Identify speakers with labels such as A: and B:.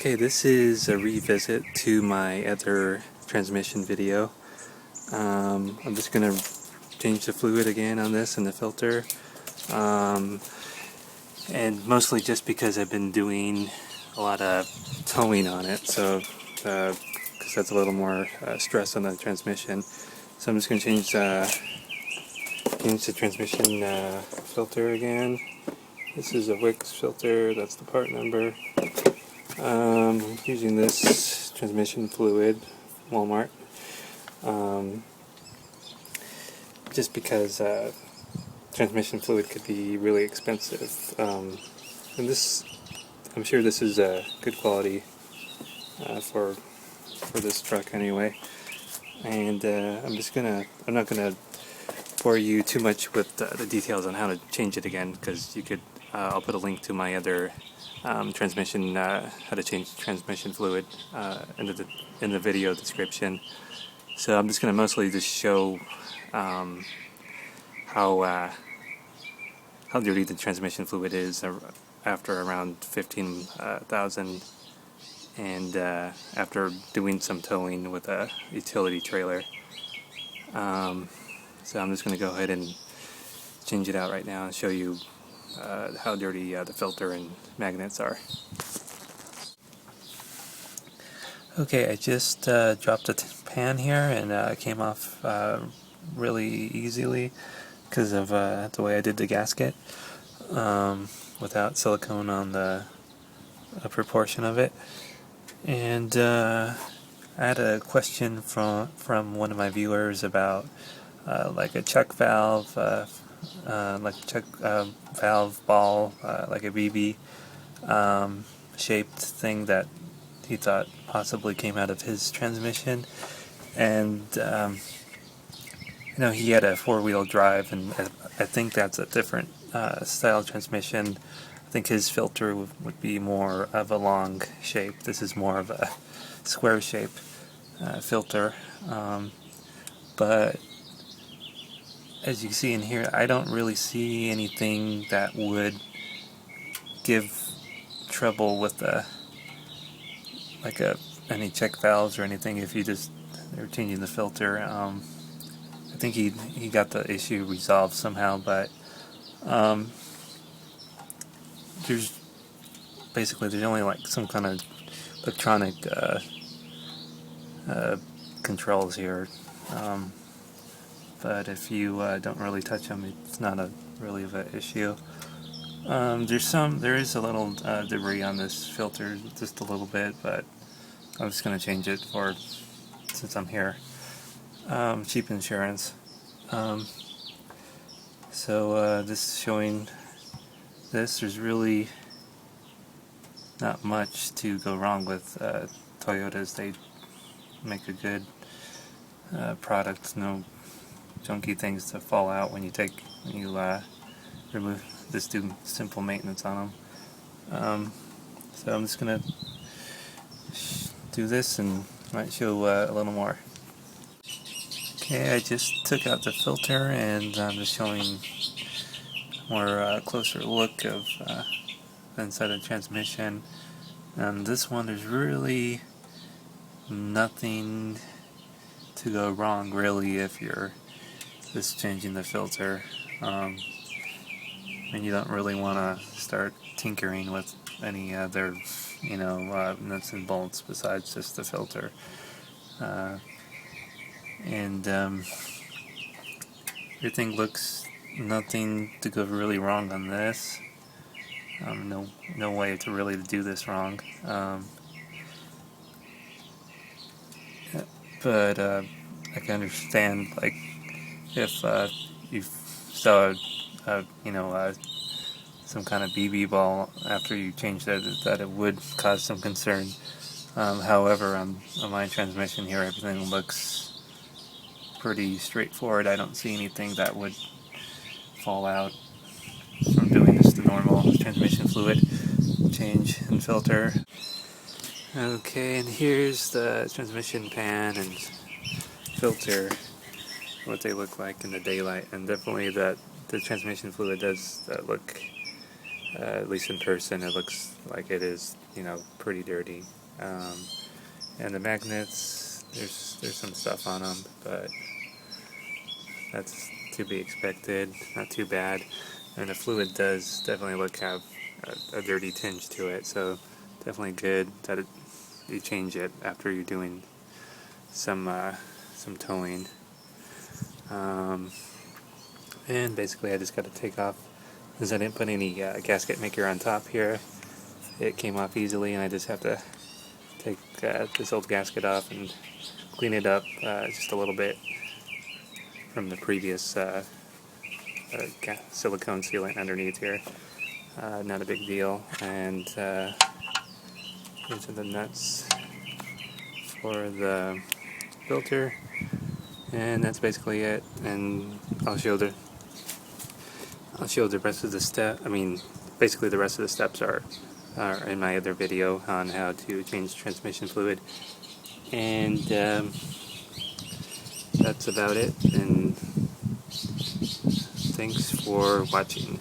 A: Okay, this is a revisit to my other transmission video. I'm just going to change the fluid again on this and the filter. And mostly just because I've been doing a lot of towing on it, so because that's a little more stress on the transmission. So I'm just going to change the transmission filter again. This is a Wix filter, that's the part number. Using this transmission fluid, Walmart, just because transmission fluid could be really expensive. And this, I'm sure this is good quality for this truck anyway. And I'm not gonna bore you too much with the details on how to change it again, because you could. I'll put a link to my other transmission, how to change transmission fluid in the video description. So I'm just going to mostly just show how dirty the transmission fluid is after around 15,000 and after doing some towing with a utility trailer. So I'm just going to go ahead and change it out right now and show you how dirty the filter and magnets are. Okay, I just dropped the pan here and it came off really easily because of the way I did the gasket without silicone on the upper portion of it. And I had a question from one of my viewers about like a check valve, valve ball, like a BB shaped thing that he thought possibly came out of his transmission. And he had a four-wheel drive, and I think that's a different style transmission. I think his filter would be more of a long shape. This is more of a square shape filter, but as you can see in here, I don't really see anything that would give trouble with any check valves or anything if you just are changing the filter. I think he got the issue resolved somehow, but there's only like some kind of electronic controls here. But if you don't really touch them, it's not really of an issue. There is a little debris on this filter, just a little bit, but I'm just going to change it since I'm here. Cheap insurance. So this is showing this. There's really not much to go wrong with Toyotas. They make a good product. No junky things to fall out when you remove this, do simple maintenance on them. So I'm just gonna do this and might show a little more. Okay, I just took out the filter and I'm just showing more closer look of the inside of the transmission. And this one, there's really nothing to go wrong really if you're just changing the filter, and you don't really want to start tinkering with any other nuts and bolts besides just the filter, and everything looks nothing to go really wrong on this. No way to really do this wrong, but I can understand, like, if you saw some kind of BB ball after you changed that it would cause some concern. However, on my transmission here, everything looks pretty straightforward. I don't see anything that would fall out from doing just the normal transmission fluid change and filter. Okay, and here's the transmission pan and filter, what they look like in the daylight, and definitely the transmission fluid does look, at least in person, it looks like it is pretty dirty. And the magnets, there's some stuff on them, but that's to be expected, not too bad. And the fluid does definitely have a dirty tinge to it, so definitely good that you change it after you're doing some towing. And basically I just got to take off, since I didn't put any gasket maker on top here, it came off easily, and I just have to take this old gasket off and clean it up just a little bit from the previous silicone sealant underneath here. Not a big deal. And these are the nuts for the filter, and that's basically it. And I'll show the rest of the basically the rest of the steps are in my other video on how to change transmission fluid. And that's about it, and thanks for watching.